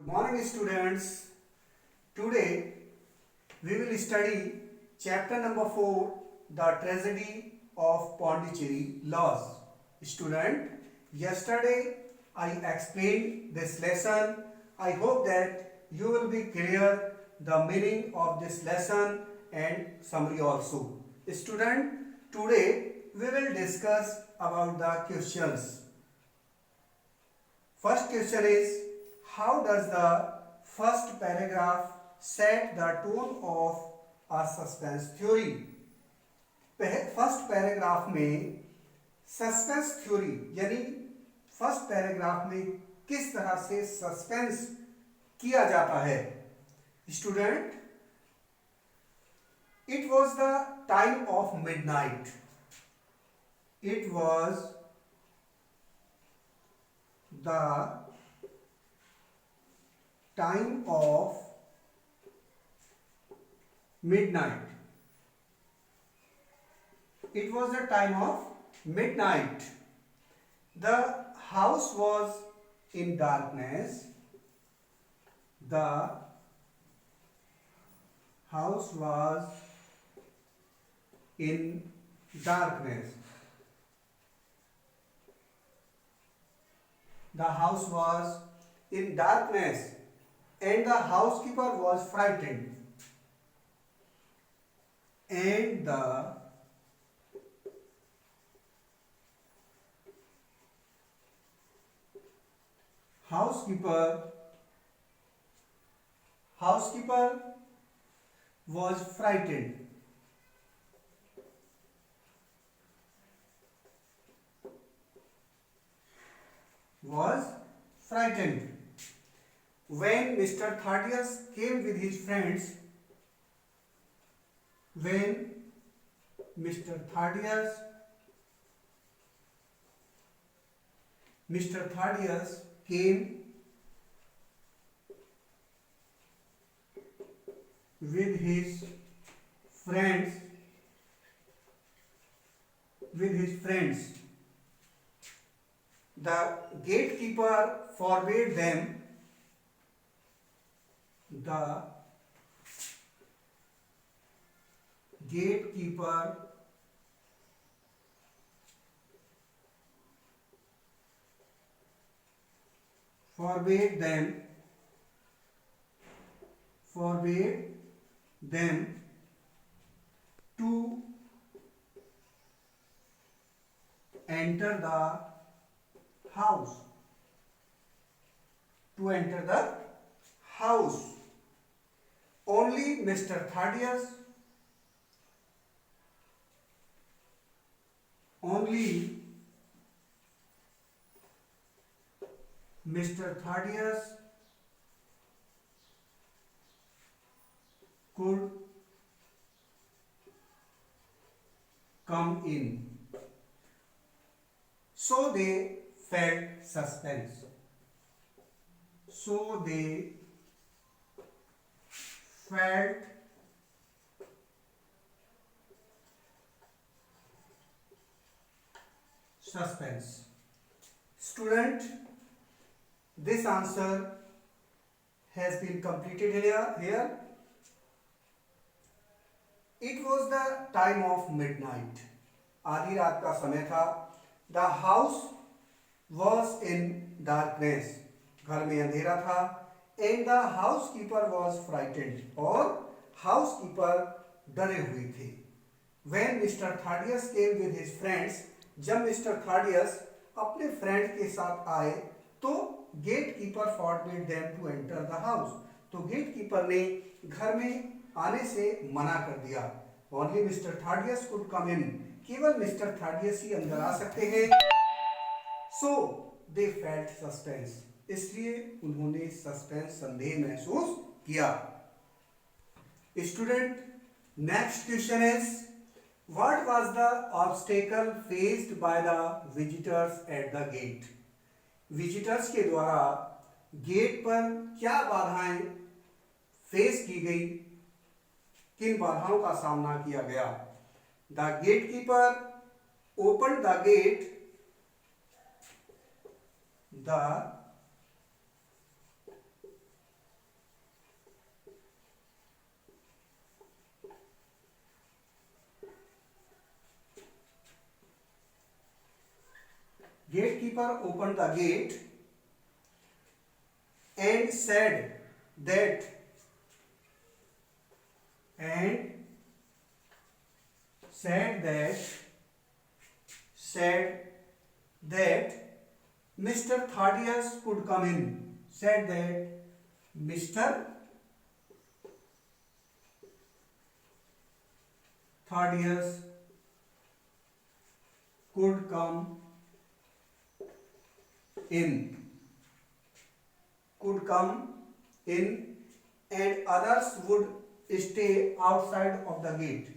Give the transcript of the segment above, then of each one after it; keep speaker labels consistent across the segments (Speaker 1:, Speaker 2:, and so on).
Speaker 1: Morning students. Today we will study chapter number 4, The Tragedy of Pondicherry Laws. Student, yesterday I explained this lesson. I hope that you will be clear the meaning of this lesson and summary also. Student, today we will discuss about the questions. First question is, how does the first paragraph set the tone of a suspense theory? First paragraph में suspense theory यानी first paragraph में किस तरह से suspense किया जाता है? Student, it was the time of midnight. It was the time of midnight. It was the time of midnight. The house was in darkness. The house was in darkness. The house was in darkness. And the housekeeper was frightened. And the housekeeper was frightened. When Mr. Thaddeus came with his friends, Mr. Thaddeus came with his friends, the gatekeeper forbade them. The gatekeeper forbade them to enter the house. Only Mr. Thaddeus could come in. So they felt suspense. Student, this answer has been completed here. It was the time of midnight. आधी रात का समय था. The house was in darkness. घर में अंधेरा था. And the housekeeper was frightened. और housekeeper डरे हुए थे. When Mr. Thaddeus came with his friends, जब मिस्टर थाडियस अपने फ्रेंड के साथ आए तो gatekeeper forbade them to enter the house. तो गेट कीपर ने घर में आने से मना कर दिया. Only Mr. Thaddeus could come in. केवल मिस्टर थाडियस ही अंदर आ सकते हैं. So they felt suspense. इसलिए उन्होंने सस्पेंस संदेह महसूस किया. Student, next question is, what was the obstacle faced by the visitors at the gate? Visitors के द्वारा गेट पर क्या बाधाएं फेस की गई, किन बाधाओं का सामना किया गया? The gatekeeper opened the gate. The Gatekeeper opened the gate and said that and said that said that Mr. Thaddeus could come in. Said that Mr. Thaddeus could come in. Could come in, and others would stay outside of the gate.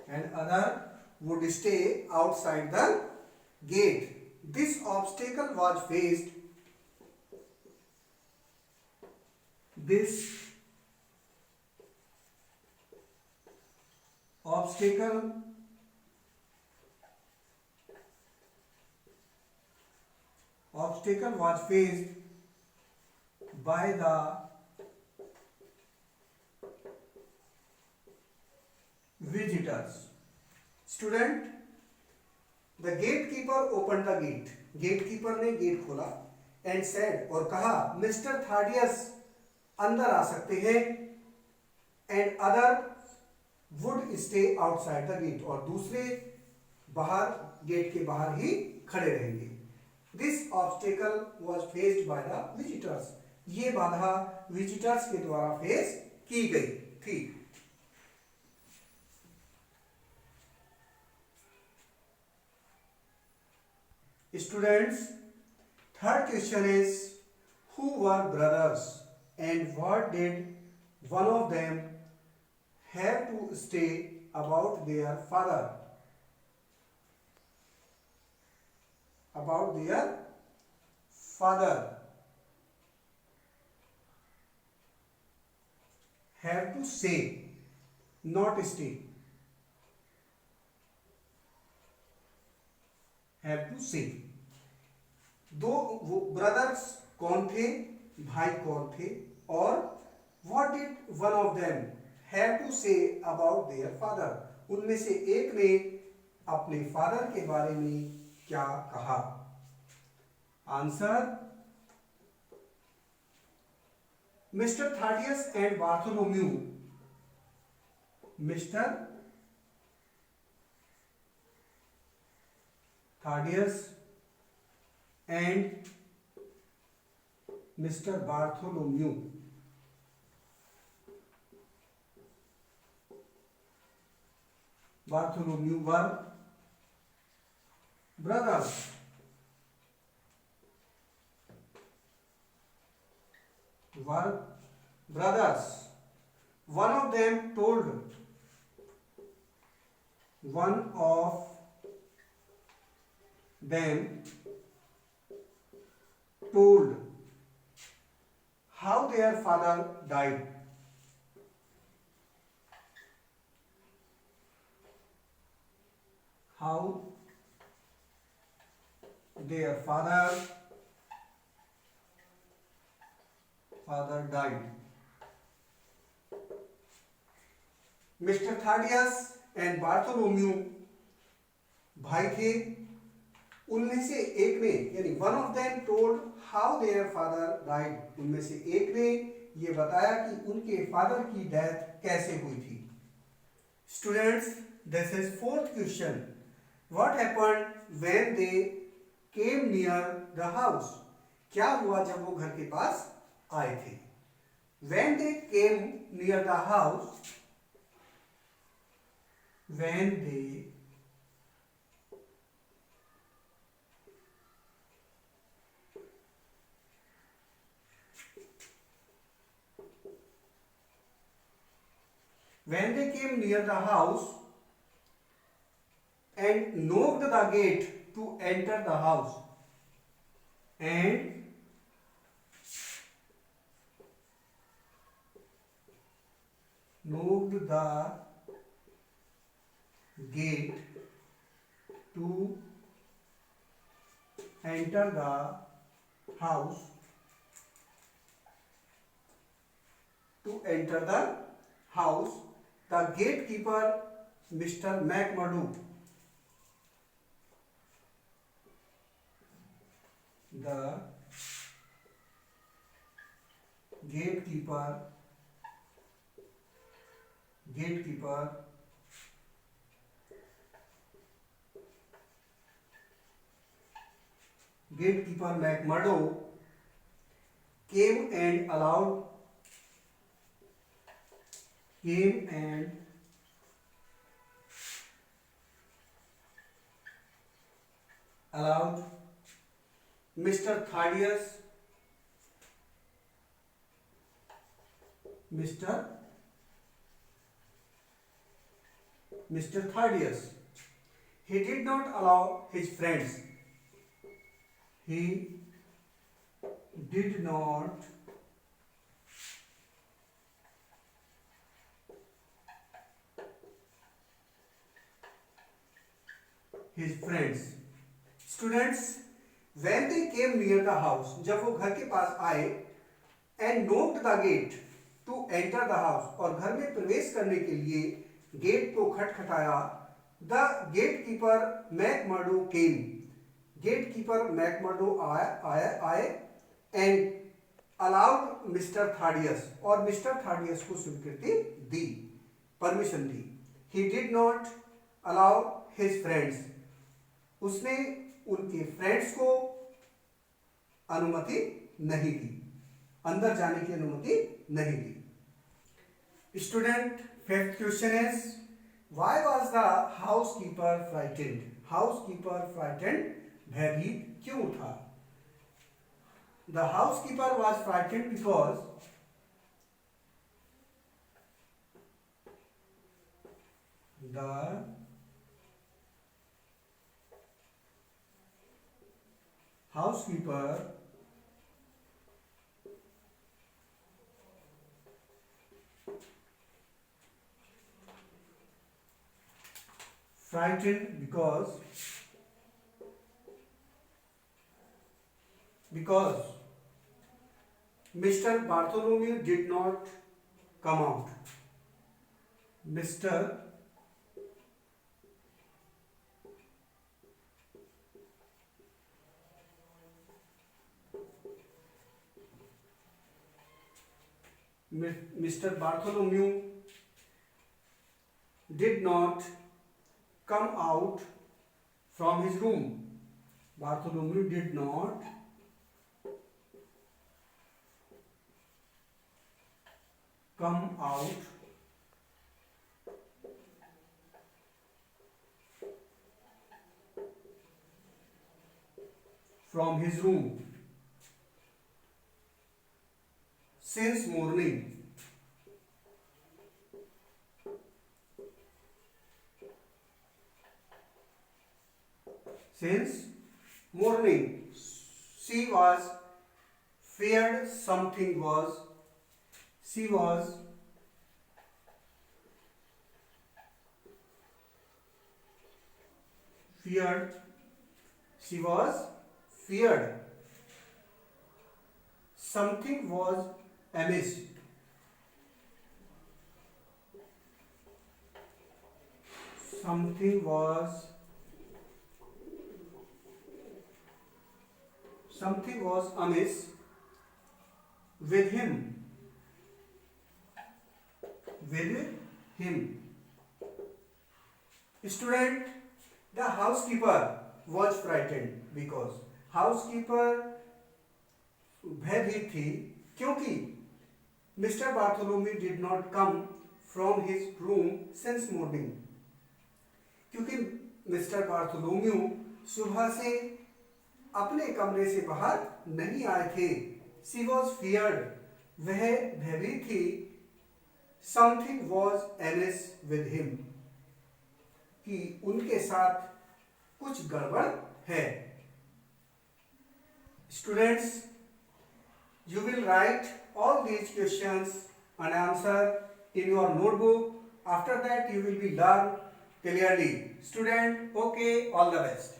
Speaker 1: And other would stay outside the gate. This obstacle was faced. This obstacle was faced by the visitors. Student, the gatekeeper opened the gate. Gatekeeper ने gate खोला and said और कहा mister थाडियस अंदर आ सकते हैं and other would stay outside the gate और दूसरे बाहर गेट के बाहर ही खड़े रहेंगे. This obstacle was faced by the visitors. ये बाधा विजिटर्स के द्वारा फेस की गई थी. Students, third question is who were brothers and what did one of them have to say about their father? About their father. Have to say, not stay. Have to say. दो वो brothers कौन थे, भाई कौन थे, और what did one of them have to say about their father, उनमें से एक ने अपने फादर के बारे में क्या कहा. Answer, Mister Thaddeus and Bartholomew. Mister Thaddeus and Mr. Bartholomew were brothers. One of them told how their father died. How their father died. Mr. Thaddeus and Bartholomew भाई थे. उनमें से एक ने यानी one of them told how their father died. उनमें से एक ने ये बताया कि उनके फादर की डेथ कैसे हुई थी. Students, this is fourth question. What happened when they came near the house. क्या हुआ जब वो घर के पास आए थे. When they came near the house, when they came near the house and knocked the gate to enter the house, and knocked the gate to enter the house, to enter the house, the gatekeeper Mr. McMurdo, the gatekeeper McMurdo came and allowed Mr. Thaddeus Mr. Thaddeus. He did not allow his friends. He did not his friends. Students, when they came near the house, जब वो घर के पास आए, and knocked the gate to enter the house, और घर में प्रवेश करने के लिए गेट को खटखटाया, the gatekeeper McMurdo came. Gatekeeper McMurdo आए and allowed मिस्टर थाडियस, और मिस्टर थाडियस को स्वीकृति दी, परमिशन दी. He did not allow his friends. उसने उनके फ्रेंड्स को अनुमति नहीं दी, अंदर जाने की अनुमति नहीं दी. Student, fifth question is, why was the housekeeper frightened? Housekeeper frightened, भयभीत क्यों था? The housekeeper was frightened because the housekeeper frightened because Mr. Bartholomew did not come out. Mr. Bartholomew did not come out from his room. Bartholomew did not come out from his room since morning. Since morning, she was feared something was. She was feared. She was feared. Something was amiss. Something was amiss with him. Student, the housekeeper was frightened because housekeeper भयभीत थी क्योंकि Mr. Bartholomew did not come from his room since morning. क्योंकि mister Bartholomew सुबह से अपने कमरे से बाहर नहीं आए थे. She was feared, वह भयभीत थी. Something was amiss with him, कि उनके साथ कुछ गड़बड़ है. Students, you will write all these questions and answer in your notebook. After that you will be learn clearly. Student, okay, all the best.